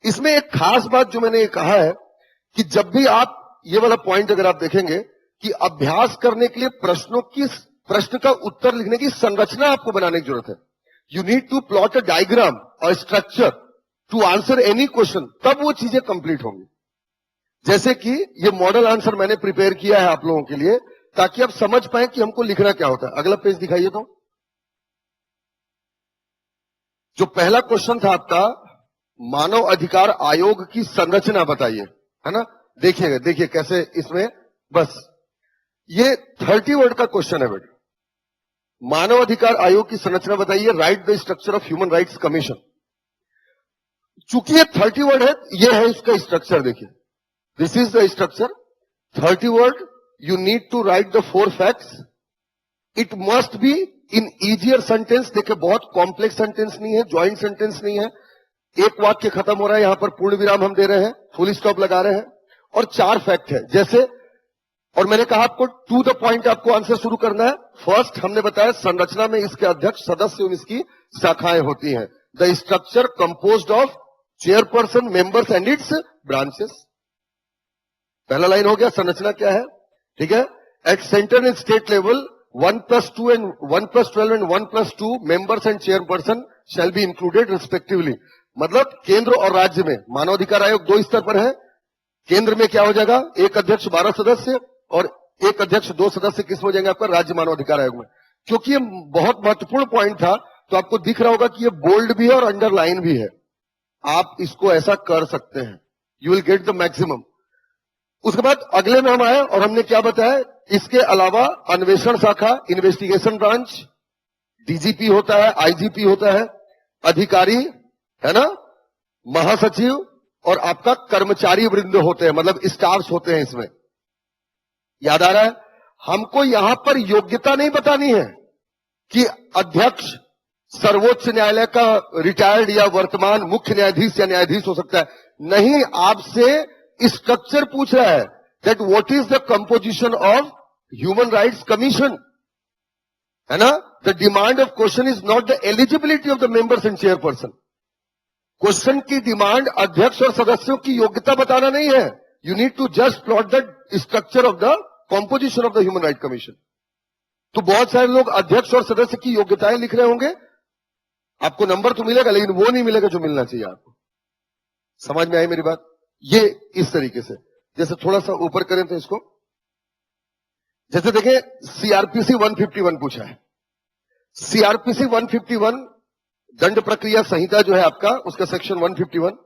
इसमें एक खास बात जो मैंने कहा है कि जब भी आप ये वाला पॉइंट अगर आप देखेंगे कि अभ्यास करने के लिए प्रश्न का उत्तर लिखने की संरचना आपको बनाने की जरूरत है। You need to plot a diagram और structure to answer any question, तब वो चीजें कंप्लीट होंगी। जैसे कि ये मॉडल आंसर मैंने प्रिपेयर किया है आप लोगों के लिए, ताकि आप समझ पाए कि हमको लिखना क्या होता है। अगला पेज दिखाइए। तो जो पहला क्वेश्चन था आपका, मानव अधिकार आयोग की संरचना बताइए, है ना। देखिए कैसे इसमें, बस ये 30 वर्ड का क्वेश्चन है बेटा। मानव अधिकार आयोग की संरचना बताइए, right the structure of human rights commission. चूंकि ये 30 वर्ड है, ये है इसका स्ट्रक्चर। देखिए, this is the structure. 30 word, you need to write the 4 facts. It must be in easier sentence. देखिए, बहुत कॉम्प्लेक्स सेंटेंस नहीं है, ज्वाइंट सेंटेंस नहीं है। एक वाक्य खत्म हो रहा है, यहां पर पूर्ण विराम हम दे रहे हैं, फुल स्टॉप लगा रहे हैं, और 4 फैक्ट है। जैसे, और मैंने कहा आपको टू द पॉइंट आपको आंसर शुरू करना है। फर्स्ट हमने बताया संरचना में इसके अध्यक्ष, सदस्य एवं इसकी शाखाएं होती हैं। The structure composed of chairperson, members and it's branches. पहला लाइन हो गया, संरचना क्या है, ठीक है। At centre and state level 1+2 and 1+12 and 1+2 members and chairperson shall be included respectively. मतलब केंद्र और राज्य में मानवाधिकार आयोग 2 स्तर पर है। केंद्र में क्या हो जाएगा, एक अध्यक्ष 12 सदस्य, और एक अध्यक्ष 2 सदस्य किस हो जाएंगे आपका, राज्य मानवाधिकार आयोग में। क्योंकि ये बहुत महत्वपूर्ण पॉइंट था, तो आपको दिख रहा होगा कि ये बोल्ड भी है और अंडरलाइन भी है। आप इसको ऐसा कर सकते हैं, you will get the maximum. उसके बाद अगले में हम आए और हमने क्या बताया, इसके अलावा अन्वेषण शाखा, इन्वेस्टिगेशन ब्रांच, डीजीपी होता है, आईजीपी होता है, अधिकारी, है ना, महासचिव, और आपका कर्मचारी वृंद होते हैं, मतलब स्टाफ्स होते हैं इसमें। याद आ रहा है, हमको यहां पर योग्यता नहीं बतानी है कि अध्यक्ष सर्वोच्च न्यायालय का रिटायर्ड या वर्तमान मुख्य न्यायाधीश या न्यायाधीश हो सकता है। नहीं, आपसे स्ट्रक्चर पूछ रहा है, that what is the composition of human rights commission, है ना। The demand of question is not the eligibility of the members and chairperson. Question की डिमांड अध्यक्ष और सदस्यों की योग्यता बताना नहीं है। You need to just plot the structure of the composition of the human right commission. तो बहुत सारे लोग अध्यक्ष और सदस्य की योग्यताएं लिख रहे होंगे, आपको नंबर तो मिलेगा, लेकिन वो नहीं मिलेगा जो मिलना चाहिए आपको। समझ में आई मेरी बात। ये इस तरीके से, जैसे थोड़ा सा ऊपर करें तो इसको, जैसे देखें सीआरपीसी 151 पूछा है। सीआरपीसी 151 दंड प्रक्रिया संहिता जो है आपका, उसका सेक्शन 151,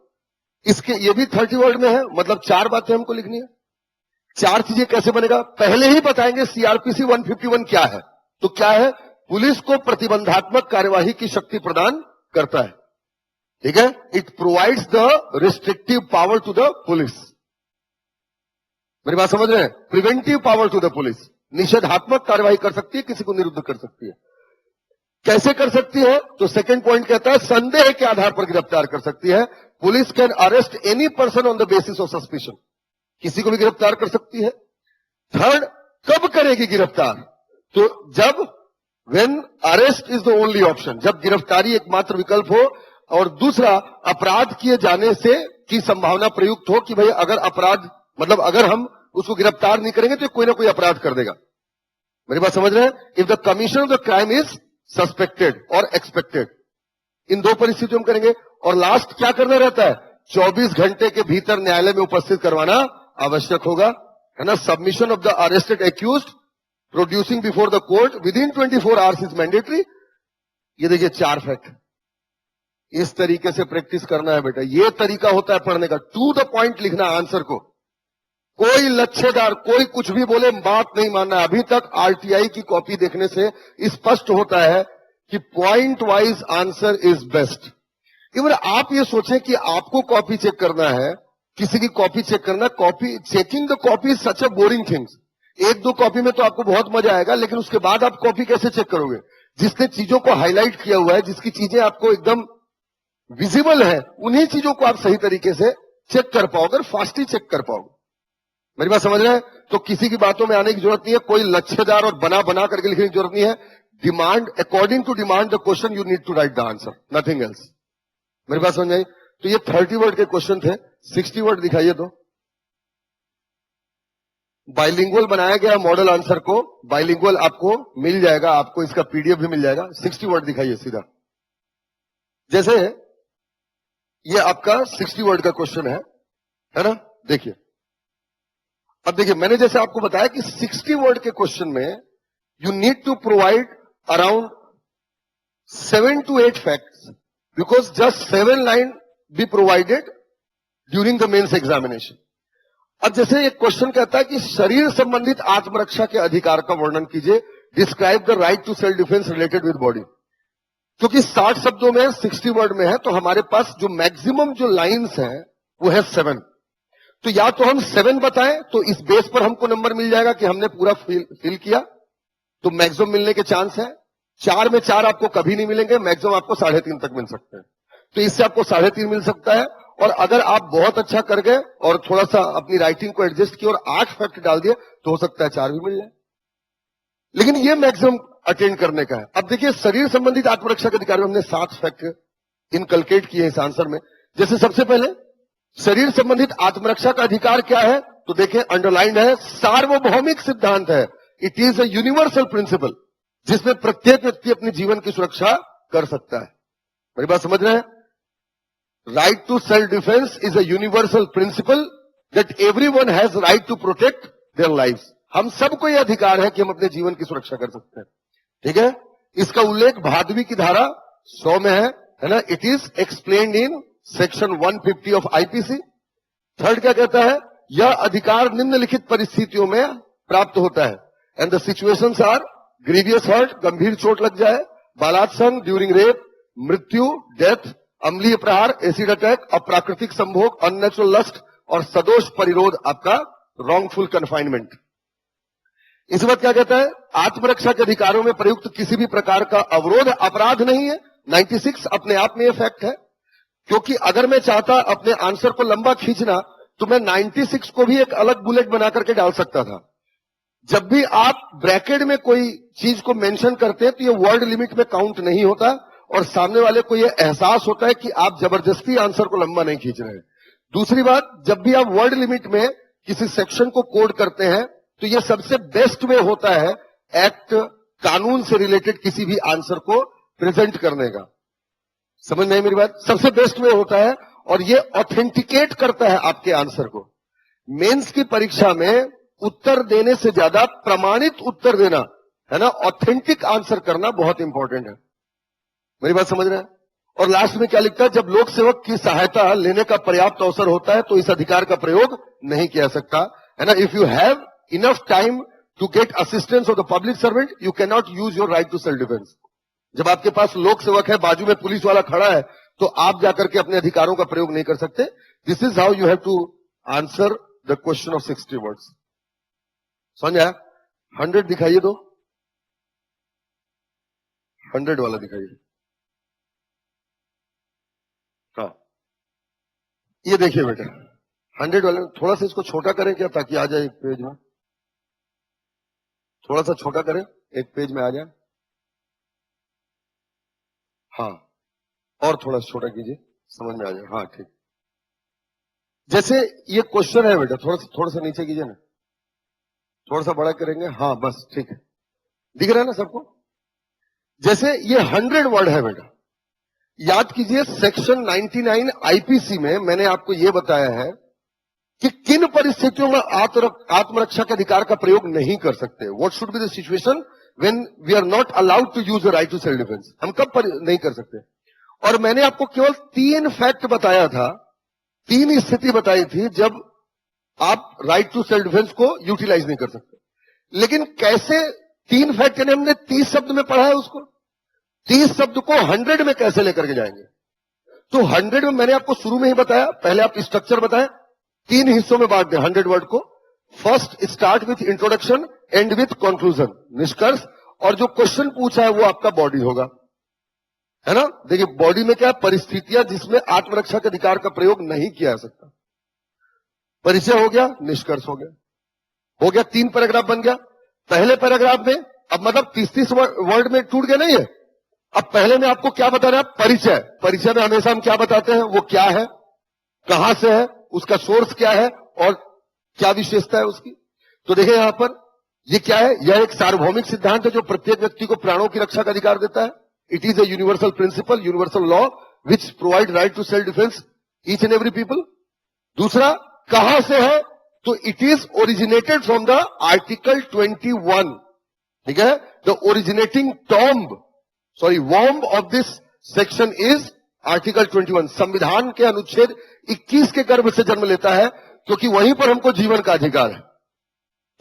इसके ये भी 30 वर्ड में है। मतलब 4 बातें हमको लिखनी है। 4 चीजें कैसे बनेगा, पहले ही बताएंगे सीआरपीसी 151 क्या है। तो क्या है, पुलिस को प्रतिबंधात्मक कार्यवाही की शक्ति प्रदान करता है, ठीक है। It provides the restrictive power to the police. मेरी बात समझ रहे हैं, preventive power to the police, निषेधात्मक कार्यवाही कर सकती है, किसी को निरुद्ध कर सकती है। कैसे कर सकती है, तो सेकंड पॉइंट कहता है संदेह के आधार पर गिरफ्तार कर सकती है। Police can arrest any person on the basis of suspicion, किसी को भी गिरफ्तार कर सकती है। थर्ड, कब करेगी गिरफ्तार, तो जब when arrest is the only option, जब गिरफ्तारी एकमात्र विकल्प हो, और दूसरा अपराध किए जाने से की संभावना प्रयुक्त हो कि भाई अगर अपराध, मतलब अगर हम उसको गिरफ्तार नहीं करेंगे तो कोई ना कोई अपराध कर देगा। मेरी बात समझ रहे हैं। If the commission of the crime is suspected और एक्सपेक्टेड, इन 2 परिस्थितियों में करेंगे। और लास्ट क्या करना रहता है, 24 घंटे के भीतर न्यायालय में उपस्थित करवाना आवश्यक होगा, है ना। Submission of the arrested accused producing before the court with in 24 hours is mandatory. ये देखिए 4 फैक्ट, इस तरीके से प्रैक्टिस करना है बेटा। ये तरीका होता है पढ़ने का, टू द पॉइंट लिखना आंसर को। कोई लच्छेदार, कोई कुछ भी बोले, बात नहीं मानना। अभी तक आरटीआई की कॉपी देखने से स्पष्ट होता है कि point wise answer is best. Even आप ये सोचें कि आपको कॉपी चेक करना है, किसी की कॉपी चेक करना, copy checking the copy is such a boring things. 1-2 copy में तो आपको बहुत मजा आएगा, लेकिन उसके बाद आप कॉपी कैसे चेक करोगे, जिसने चीजों को हाईलाइट किया हुआ है, जिसकी चीजें आपको एकदम विजिबल है, उन्हीं चीजों को आप सही तरीके से चेक कर पाओगे, फास्ट ही चेक कर पाओगे। मेरी बात समझ रहे हैं। तो किसी की बातों में आने की जरूरत नहीं है, कोई लच्छेदार और बना करके लिखने की जरूरत नहीं है। Demand, according to demand the question you need to write the answer, nothing else. मेरी बात समझ आई? तो ये 30 वर्ड के क्वेश्चन थे। 60 वर्ड दिखाइए तो। बाइलिंगुअल बनाया गया मॉडल आंसर को, बाइलिंगुअल आपको मिल जाएगा, आपको इसका पीडीएफ भी मिल जाएगा। 60 वर्ड दिखाइए सीधा। जैसे ये आपका 60 वर्ड का क्वेश्चन है ना? देखिए, अब देखिए, मैंने जैसे आपको बताया कि 60 वर्ड के क्वेश्चन में you need to provide around 7 to 8 facts, because just 7 line be provided during the mains examination. अब जैसे एक क्वेश्चन कहता है कि शरीर संबंधित आत्मरक्षा के अधिकार का वर्णन कीजिए, describe the right to self defence related with body. क्योंकि 60 शब्दों में 60 वर्ड में है, तो हमारे पास जो मैक्सिमम जो लाइंस है वो है 7। तो या तो हम 7 बताएं, तो इस बेस पर हमको नंबर मिल जाएगा कि हमने पूरा फिल किया, तो मैक्सिमम मिलने के चांस है। 4 में 4 आपको कभी नहीं मिलेंगे, मैक्सिमम आपको 3.5 तक मिल सकते हैं, तो इससे आपको 3.5 मिल सकता है। और अगर आप बहुत अच्छा कर गए और थोड़ा सा अपनी राइटिंग को एडजस्ट किया और 8 फैक्ट डाल दिए, तो हो सकता है 4 भी मिल जाए, लेकिन ये मैक्सिमम अटेंड करने का है। अब देखिए, शरीर संबंधित आत्मरक्षा के अधिकार में हमने 7 फैक्ट इनकलकेट किए इस आंसर में। जैसे सबसे पहले, शरीर संबंधित आत्मरक्षा का अधिकार क्या है? तो देखें, अंडरलाइंड है, सार्वभौमिक सिद्धांत है। It is a universal principle, जिसमें प्रत्येक व्यक्ति अपने जीवन की सुरक्षा कर सकता है। मेरी बात समझ रहे हैं? Right to self defence is a universal principle that everyone has right to protect their life. हम सबको यह अधिकार है कि हम अपने जीवन की सुरक्षा कर सकते हैं, ठीक है? इसका उल्लेख भादवी की धारा 100 में है ना? It is explained in section 150 of IPC. Third क्या कहता है? यह अधिकार निम्नलिखित परिस्थितियों में प्राप्त होता है, and the situations are grievous hurt, गंभीर चोट लग जाए, बलात्संग ड्यूरिंग रेप, मृत्यु, डेथ, अम्लीय प्रहार, एसिड अटैक, अप्राकृतिक संभोग, अननेचुरल लस्ट, और सदोष परिरोध, आपका रॉन्गफुल कन्फाइनमेंट। इस बात क्या कहता है? आत्मरक्षा के अधिकारों में प्रयुक्त किसी भी प्रकार का अवरोध अपराध नहीं है। 96 अपने आप में यह फैक्ट है, क्योंकि अगर मैं चाहता अपने आंसर को लंबा खींचना, तो मैं 96 को भी एक अलग बुलेट बना करके डाल सकता था। जब भी आप ब्रैकेट में कोई चीज को मेंशन करते हैं, तो ये वर्ड लिमिट में काउंट नहीं होता, और सामने वाले को ये एहसास होता है कि आप जबरदस्ती आंसर को लंबा नहीं खींच रहे हैं। दूसरी बात, जब भी आप वर्ड लिमिट में किसी सेक्शन को कोड करते हैं, तो ये सबसे बेस्ट वे होता है एक्ट, कानून से रिलेटेड किसी भी आंसर को प्रेजेंट करने का। समझ में आई मेरी बात? सबसे बेस्ट वे होता है, और ये ऑथेंटिकेट करता है आपके आंसर को। मेंस की परीक्षा में उत्तर देने से ज्यादा प्रमाणित उत्तर देना, है ना, ऑथेंटिक आंसर करना बहुत इंपॉर्टेंट है। मेरी बात समझ रहे हैं? और लास्ट में क्या लिखता है? जब लोक सेवक की सहायता लेने का पर्याप्त अवसर होता है, तो इस अधिकार का प्रयोग नहीं किया सकता, है ना। If you have enough time to get assistance of the public servant, you can not use your right to self defence. जब आपके पास लोक सेवक है, बाजू में पुलिस वाला खड़ा है, तो आप जाकर के अपने अधिकारों का प्रयोग नहीं कर सकते। This is how you have to answer the question of 60 words. समझ आया? 100 दिखाइए तो, 100 वाला दिखाइए। हाँ, ये देखिए बेटा, 100 वाले थोड़ा सा इसको छोटा करें क्या, ताकि आ जाए एक पेज में। थोड़ा सा छोटा करें, एक पेज में आ जाए। हाँ, और थोड़ा सा छोटा कीजिए, समझ में आ जाए। हाँ, ठीक। जैसे ये क्वेश्चन है बेटा, थोड़ा सा नीचे कीजिए ना, थोड़ा सा बड़ा करेंगे। हाँ, बस ठीक है, दिख रहा है ना सबको? जैसे ये 100 वर्ड है बेटा, याद कीजिए सेक्शन 99 आईपीसी में मैंने आपको यह बताया है कि किन परिस्थितियों में आत्मरक्षा के अधिकार का प्रयोग नहीं कर सकते। What should be the situation when we are not allowed to use the right to self defence. हम कब नहीं कर सकते? और मैंने आपको केवल 3 फैक्ट बताया था, 3 स्थिति बताई थी जब आप राइट टू सेल्फ डिफेंस को यूटिलाइज नहीं कर सकते। लेकिन कैसे 3 फैक्ट, यानी हमने 30 शब्द में पढ़ा है उसको, 30 शब्द को 100 में कैसे लेकर के जाएंगे? तो 100 में मैंने आपको शुरू में ही बताया, पहले आप स्ट्रक्चर बताएं, 3 हिस्सों में बांट दें 100 वर्ड को। First start with introduction, and with conclusion, निष्कर्ष, और जो क्वेश्चन पूछा है वो आपका बॉडी होगा, है ना। देखिए बॉडी में क्या, परिस्थितियां जिसमें आत्मरक्षा के अधिकार का प्रयोग नहीं किया जा सकता। परिचय हो गया, निष्कर्ष हो गया, 3 पैराग्राफ बन गया। पहले पैराग्राफ में अब मतलब 30 वर्ड में टूट गया नहीं है। अब पहले में आपको क्या बता रहा है? परिचय। परिचय में हमेशा हम क्या बताते हैं? वो क्या है, कहां से है, उसका सोर्स क्या है और क्या विशेषता है उसकी। तो देखिए यहां पर ये क्या है? यह एक सार्वभौमिक सिद्धांत है जो प्रत्येक व्यक्ति को प्राणों की रक्षा का अधिकार देता है। It is a universal principle, universal law which provide right to self defence each and every people. दूसरा, कहां से है? तो it is originated from the article 21। ठीक है, the originating verb of this section is article 21। संविधान के अनुच्छेद 21 के गर्भ से जन्म लेता है, क्योंकि वहीं पर हमको जीवन का अधिकार है,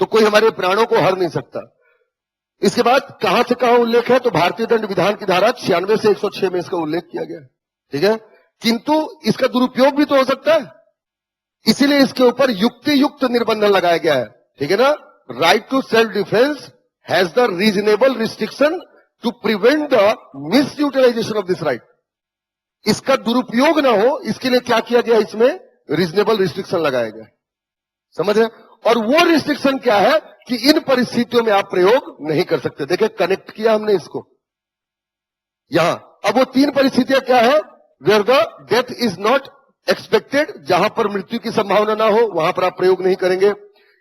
तो कोई हमारे प्राणों को हर नहीं सकता। इसके बाद कहां से कहां उल्लेख है? तो भारतीय दंड विधान की धारा 96 से 106 में इसका उल्लेख किया गया है। ठीक है, किंतु इसका दुरुपयोग भी तो हो सकता है, इसीलिए इसके ऊपर युक्ति युक्त निर्बंधन लगाया गया है। ठीक है ना? Right to self defence has the reasonable restriction to prevent the misutilization of this right. इसका दुरुपयोग ना हो, इसके लिए क्या किया गया? इसमें रीजनेबल रिस्ट्रिक्शन लगाया गया। समझ रहे? और वो रिस्ट्रिक्शन क्या है कि इन परिस्थितियों में आप प्रयोग नहीं कर सकते। देखिए, कनेक्ट किया हमने इसको यहां। अब वो 3 परिस्थितियां क्या है? Where the death is not expected, जहां पर मृत्यु की संभावना ना हो वहां पर आप प्रयोग नहीं करेंगे।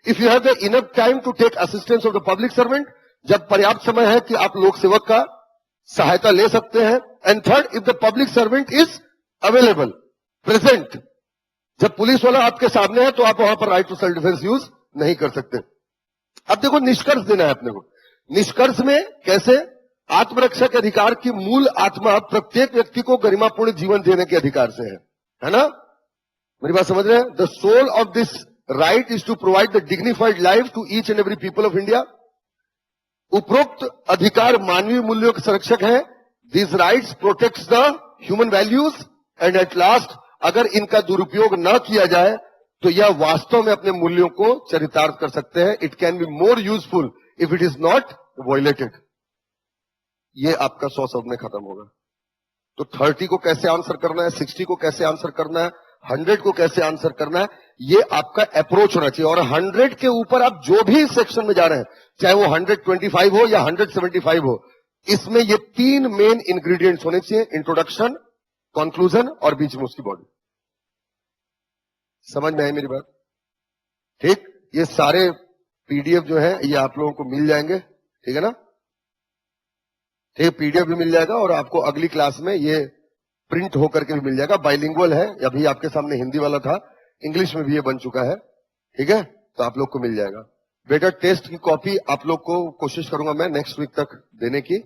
If you have the enough time to take assistance of the public servant, जब पर्याप्त समय है कि आप लोक सेवक का सहायता ले सकते हैं। And third, if the public servant is available present, जब पुलिस वाला आपके सामने है तो आप वहां पर right to self defence use नहीं कर सकते। अब देखो, निष्कर्ष देना है अपने को। निष्कर्ष में कैसे? आत्मरक्षा के अधिकार की मूल आत्मा प्रत्येक व्यक्ति को गरिमापूर्ण जीवन देने के अधिकार से है ना? मेरी बात समझ रहे हैं? The soul of this right is to provide the dignified life to each and every people of India. उपरोक्त अधिकार मानवीय मूल्यों के संरक्षक हैं। This rights protects the human values and at last, अगर इनका दुरुपयोग न किया जाए तो यह वास्तव में अपने मूल्यों को चरितार्थ कर सकते हैं। It can be more useful if it is not violated. ये आपका 100 शब्द में खत्म होगा। तो 30 को कैसे आंसर करना है, 60 को कैसे आंसर करना है, 100 को कैसे आंसर करना है, ये आपका अप्रोच होना चाहिए। और 100 के ऊपर आप जो भी सेक्शन में जा रहे हैं, चाहे वो 125 हो या 175 हो, इसमें ये 3 मेन इंग्रेडिएंट्स होने चाहिए: इंट्रोडक्शन, कंक्लूजन और बीच में उसकी बॉडी। समझ में आई मेरी बात? ठीक, ये सारे पीडीएफ जो है ये आप लोगों को मिल जाएंगे। ठीक है ना? ठीक, पीडीएफ भी मिल जाएगा और आपको अगली क्लास में ये प्रिंट होकर के भी मिल जाएगा। बाइलिंगुअल है, अभी आपके सामने हिंदी वाला था, इंग्लिश में भी ये बन चुका है। ठीक है, तो आप लोग को मिल जाएगा। बेटा, टेस्ट की कॉपी आप लोग को कोशिश करूंगा मैं नेक्स्ट वीक तक देने की।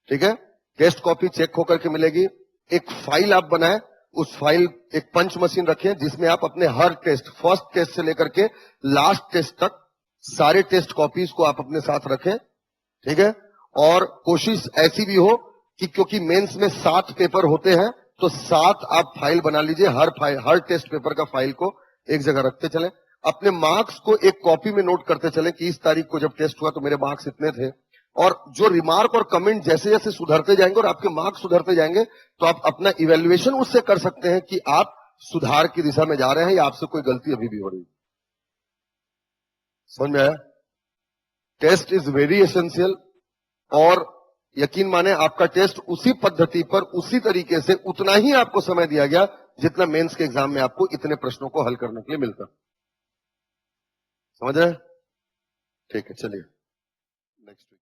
ठीक है, टेस्ट कॉपी चेक होकर के मिलेगी। एक फाइल आप बनाए, उस फाइल एक पंच मशीन रखें जिसमें आप अपने हर टेस्ट, फर्स्ट टेस्ट से लेकर के लास्ट टेस्ट तक सारे टेस्ट कॉपीज को आप अपने साथ रखें। ठीक है, और कोशिश ऐसी भी हो कि क्योंकि मेंस में 7 पेपर होते हैं तो 7 आप फाइल बना लीजिए। हर टेस्ट पेपर का फाइल को एक जगह रखते चले। अपने मार्क्स को एक कॉपी में नोट करते चले कि इस तारीख को जब टेस्ट हुआ तो मेरे मार्क्स इतने थे। और जो रिमार्क और कमेंट जैसे जैसे सुधरते जाएंगे और आपके मार्क्स सुधरते जाएंगे तो आप अपना इवेल्युएशन उससे कर सकते हैं कि आप सुधार की दिशा में जा रहे हैं या आपसे कोई गलती अभी भी हो रही है। समझ में आया? Test is very essential. और यकीन माने आपका टेस्ट उसी पद्धति पर, उसी तरीके से, उतना ही आपको समय दिया गया जितना मेंस के एग्जाम में आपको इतने प्रश्नों को हल करने के लिए मिलता। समझ रहे हैं? ठीक है, चलिए नेक्स्ट वीक।